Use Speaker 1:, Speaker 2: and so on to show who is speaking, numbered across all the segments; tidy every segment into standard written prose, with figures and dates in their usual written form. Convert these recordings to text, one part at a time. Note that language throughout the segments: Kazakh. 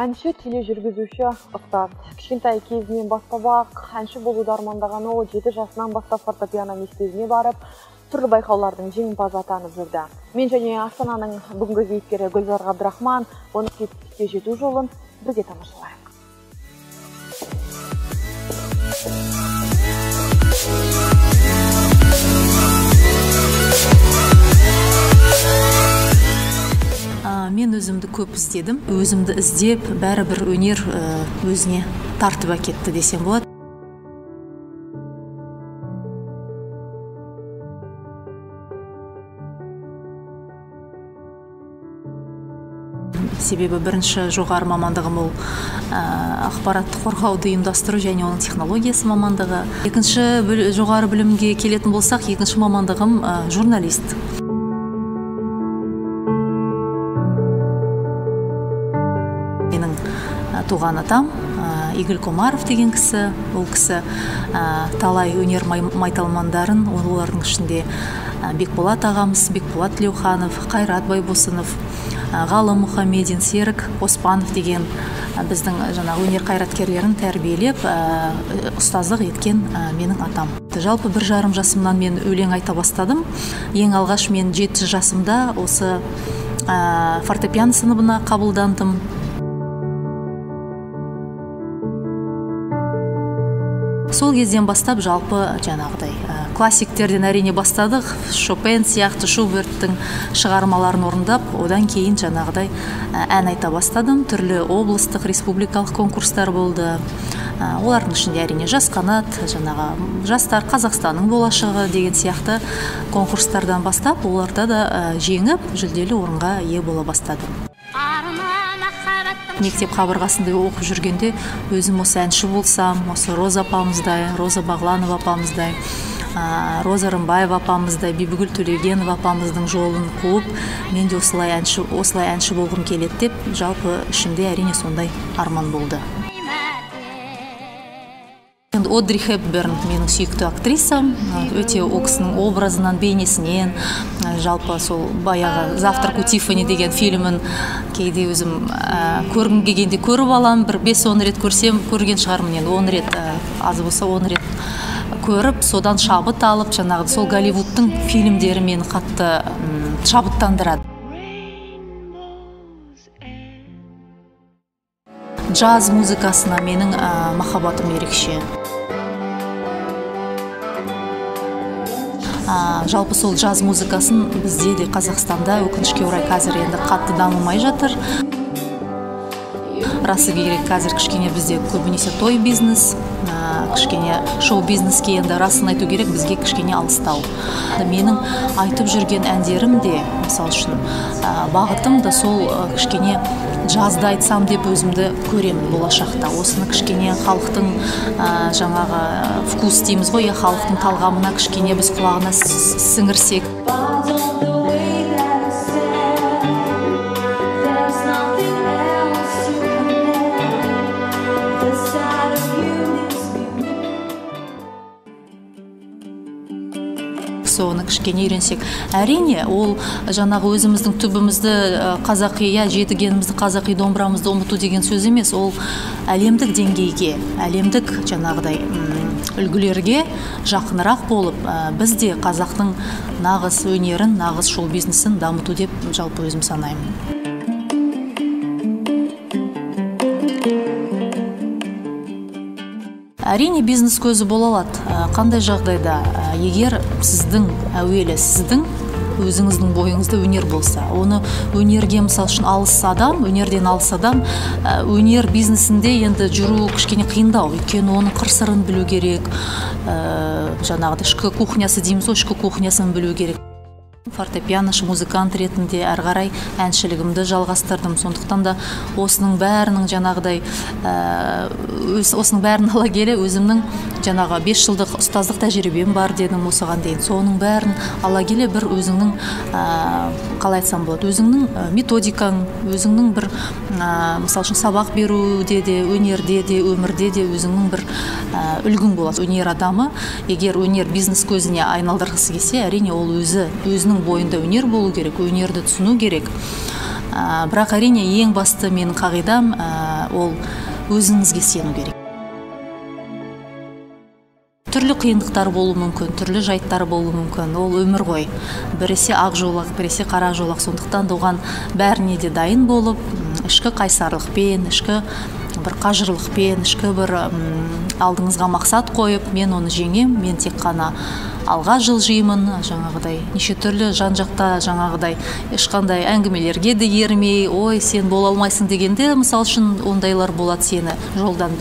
Speaker 1: Әнші тележүргізуші ұстаз. Кішкентай кезінен бастап әнші болуды армандаған ол 7 жасынан бастап фортепиано мектебіне барып, түрлі байқаулардың жеңімпазы атанып жүрді. Мен және Астананың бүгінгі кейіпкері Гүлзар Ғабдрахман оның жетістікке жету жолын бірге тамашалайық.
Speaker 2: Мен өзімді көп іздедім. Өзімді іздеп, бәрібір өнер өзіне тартып әкетті десем болады. Себебі бірінші жоғары мамандығым ол ақпаратты қорғауды ұйымдастыру және оның технологиясы мамандығы. Екінші жоғары білімге келетін болсақ, екінші мамандығым журналист. Менің туған атам Игіль Комаров деген кісі. Ол кісі талай өнер майталмандарын, олардың ішінде Бекболат ағамыз, Бекболат Тілеуханов, Қайрат Байбосынов, Ғалым Мұхамедин, Серік Оспанов деген біздің өнер қайраткерлерін тәрбиелеп, ұстаздық еткен менің атам. Жалпы 1,5 жасымнан мен өлең айта бастадым. Ең алғаш мен 7 жасымда осы фортепиано сыныбына қабылдандым. Сол кезден бастап жалпы классиктерден әрине бастадық. Шопен сияқты Шуберттің шығармаларын орындап, одан кейін ән айта бастадым. Түрлі облыстық, республикалық конкурстар болды. Олардың ішінде әрине Жас қанат, жастар Қазақстанның болашағы деген сияқты конкурстардан бастап, оларда да жеңіп, жүлделі орынға ие бола бастадым. Мектеп қабырғасында оқып жүргенде өзім осы әнші болсам, осы Роза апамыздай, Роза Бағланова апамыздай, Роза Рымбаева апамыздай, Бибігүл Төлегенова апамыздың жолын қуып, мен де осылай әнші болғым келеді деп, жалпы ішімде әрине сондай арман болды. Одри Хепберн менің сүйікті актрисам, өте ол кісінің образынан, бейнесінен, жалпы сол баяғы «Завтрак у Тиффани» деген фильмін кейде өзім көргім келгенде көріп алам, бір 5-10 рет көрген шығармын, енді 10 рет аз болса 10 рет көріп, содан шабыт алып, сол Голливудтың фильмдері мені қатты шабыттандырады. Джаз музыкасына менің махаббатым ерекше. Жалпы сол джаз музыкасын бізде де Қазақстанда өкінішке орай қазір енді қатты дамымай жатыр. Расы керек, қазір кішкене бізде көбінесе той бизнес, кішкене шоу бизнеске енді расын айту керек, бізге кішкене алыстау. Менің айтып жүрген әндерім де, мысал үшін, бағытым да сол кішкене жазды айтсам деп өзімді көремін болашақта. Осыны кішкене халықтың вкус дейміз ғой, халықтың талғамына кішкене біз құлағына сіңірсек. Соны кішкене үйренсек. Әрине, ол өзіміздің түбімізді қазақи, жетігенімізді қазақи домбырамызды ұмыту деген сөз емес. Ол әлемдік деңгейге, әлемдік үлгілерге жақынырақ болып, біз де қазақтың нағыз өнерін, нағыз шоу бизнесін дамыту деп жалпы өзім санаймын. Әрине бизнес көзі бола алады. Қандай жағдайда, егер сіздің өзіңіздің бойыңызда өнер болса, оны өнерге мысал үшін өнерден алыс адам, өнер бизнесінде енді жүру кішкене қиындау. Өйткені оның қыр-сырын білу керек, ішкі кухнясы дейміз, ішкі кухнясын білу керек. Фортепианошы, музыкант ретінде әрі қарай әншілігімді жалғастырдым. Сондықтан да осының бәрінің ала келе өзімнің 5 жылдық ұстаздық тәжірибем бар дедім осыған дейін. Соның бәрін ала келе бір өзіңнің, қалай айтсам болады, өзіңнің методикаң, өзіңнің бір, мысал үшін сабақ беруде де, өнерде де, өмірде де өзіңнің бір үлгің болады. Өнер адамы, егер өнер бизнес көзіне айналдырғысы келсе, әрине ол өзінің бойында өнер болу керек, өнерді түсіну керек. Бірақ әрине ең басты менің қағидам ол өзіңізге сену керек. Түрлі қиындықтар болуы мүмкін, түрлі жайттар болуы мүмкін. Ол өмір ғой. Біресе ақ жолақ, біресе қара жолақ. Сондықтан да оған бәріне де дайын болып, ішкі қайсарлықпен, ішкі бір қажырлықпен, ішкі бір алдыңызға мақсат қойып, мен оны жеңем, мен тек қана алға жылжимын, жаңағыдай неше түрлі жан-жақта жаңағыдай ешқандай әңгімелерге де ермей, ой, сен бола алмайсың дегенде, мысал үшін ондайлар болады, сені жолдан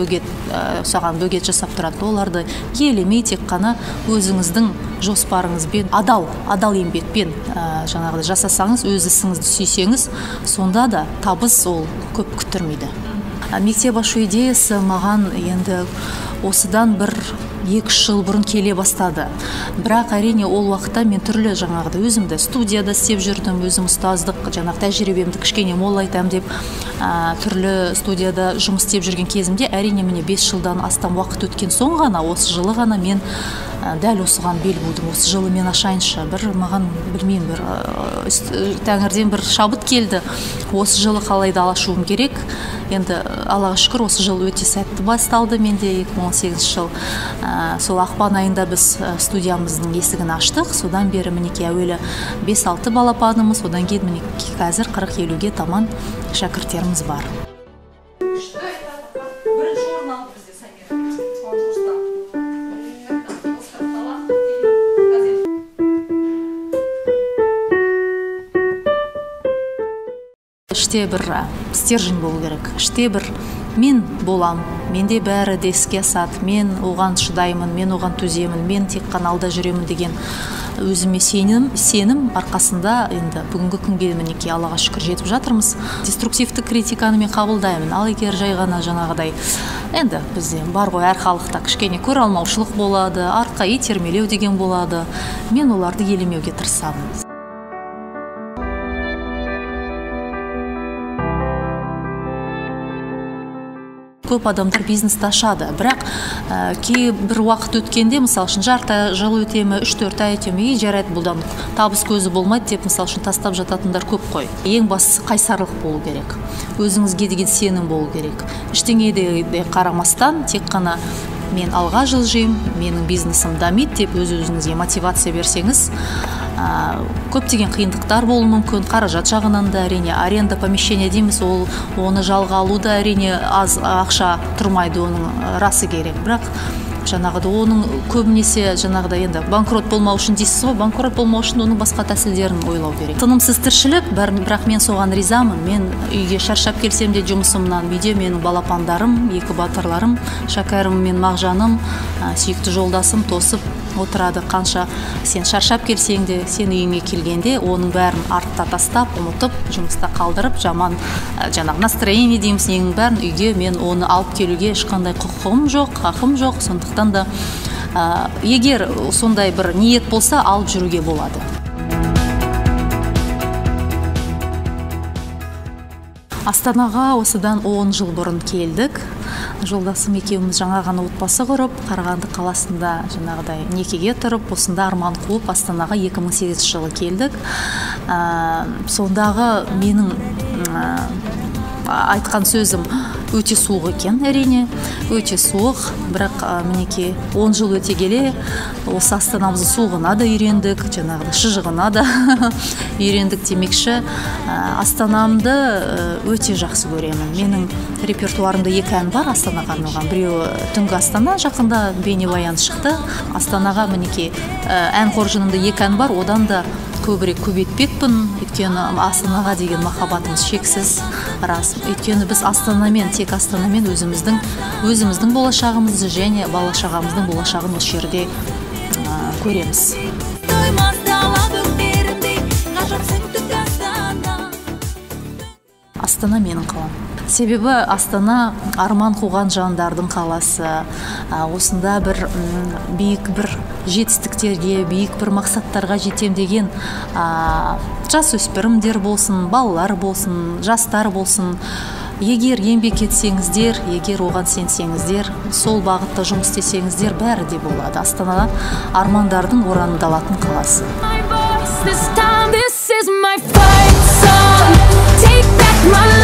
Speaker 2: саған бөгет жасап тұрады. Оларды елемей, тек қана өзіңіздің жоспарыңызбен, адал еңбекпен жаңағыдай жасасаңыз, өз ісіңізді сүйсеңіз, сонда да табыс ол көп күттірмейді. Мектеп ашу идеясы маған енді осыдан бір 2 жыл бұрын келе бастады. Бірақ әрине ол уақытта мен түрлі жаңағыдай өзімді студияда істеп жүрдім, өзім ұстаздық жаңағы тәжірибемді кішкене молайтам деп түрлі студияда жұмыс істеп жүрген кезімде, әрине міне 5 жылдан астам уақыт өткен соң ғана, осы жылы ғана мен дәл осыған бел будым. Осы жылы мен ашайыншы, маған білмеймін, тәңірден бір шабыт келді. Осы жылы қалайда ашуым керек. Енді Аллаға шүкір, осы жыл өте сәтті басталды менде 2018 жыл. Сол ақпан айында біз студиямыздың есігін аштық. Содан бері мінеке әуелі 5-6 балапанымыз, одан кейін мінеке қазір 40-50-ге таман шәкірттеріміз бар. Іште бір стержень болу керек. Іште бір мен болам, менде бәрі де іске асады, мен оған шыдаймын, мен оған төземін, мен тек қана алда жүремін деген өзіме сенім арқасында енді бүгінгі күнге мінеке Аллаға шүкір жетіп жатырмыз. Деструктивті критиканы мен қабылдаймын. Ал егер жай ғана жаңағыдай енді бізде бар ғой, әр халықта кішкене көре алмаушылық болады, артқа итермелеу деген болады. Мен оларды елемеуге тырысамын. Көп адамдар бизнесті ашады, бірақ бір уақыт өткенде, мысал үшін жарты жыл өтемі, 3-4 ай өтемі, жарайды бұлдан табыс көзі болмайды деп, мысал үшін тастап жататындар көп қой. Ең бастысы қайсарлық болу керек, өзіңізге деген сенім болу керек. Ештеңеге қарамастан, тек қана мен алға жылжимын, менің бизнесім дамиды деп өз-өзіңізге мотивация берсеңіз, көптеген қиындықтар болуы мүмкін. Қаражат жағынан да әрине, аренда помещение дейміз, оны жалға алуда әрине аз ақша тұрмайды, оның расы керек. Бірақ жаңағыда оның көбінесе жаңағыда енді банкрот болмау үшін дейсіз ғой, банкрот болмау үшін оның басқа тәсілдерін ойлау керек. Тынымсыз тіршілік, бірақ мен соған ризамын. Мен үйге шаршап келсем де жұмысымнан, үйде менің балапандарым, 2 батырларым, Шәкәрім мен Мағжаным, сүйікті жолдасым тосып отырады. Қанша сен шаршап келсең де, сен үйіңе келгенде оның бәрін артта тастап, ұмытып, жұмыста қалдырып, жаман жаңағы настроение дейміз, ненің бәрін үйге мен оны алып келуге ешқандай құқығым жоқ, хақым жоқ. Сондықтан да егер сондай бір ниет болса, алып жүруге болады. Астанаға осыдан 10 жыл бұрын келдік. Жолдасым екеуміз жаңа ғана отбасы құрып, Қарағанды қаласында жаңағыдай некеге тұрып, осында арман қуып, Астанаға 2008 жылы келдік. Сондағы менің айтқан сөзім өте суық екен, әрине, өте суық, бірақ мінеке 10 жыл өте келе, осы Астанамыздың суығына да үйрендік, жаңағыда шыжығына да үйрендік демекші. Астанамды өте жақсы көремін. Менің репертуарымда 2 ән бар Астанаға арналған. Біреуі Түнгі Астана, жақында бейнебаян шықты. Астанаға мінеке ән қоржынымда 2 ән бар, одан да көбірек көбейтпекпін, өйткені Астанаға деген махаббатымыз шексіз, рас. Өйткені біз тек Астанамен өзіміздің болашағымызды және бала-шағамыздың болашағын осы жерде көреміз. Астана менің қалам. Себебі Астана арман қуған жандардың қаласы. Осында бір биік бір жетістіктерге, биік бір мақсаттарға жетем деген жас өспірімдер болсын, балалар болсын, жастар болсын. Егер еңбек етсеңіздер, егер оған сенсеңіздер, сол бағытта жұмыс істесеңіздер, бәрі де болады. Астана армандардың орындалатын қаласы.
Speaker 3: My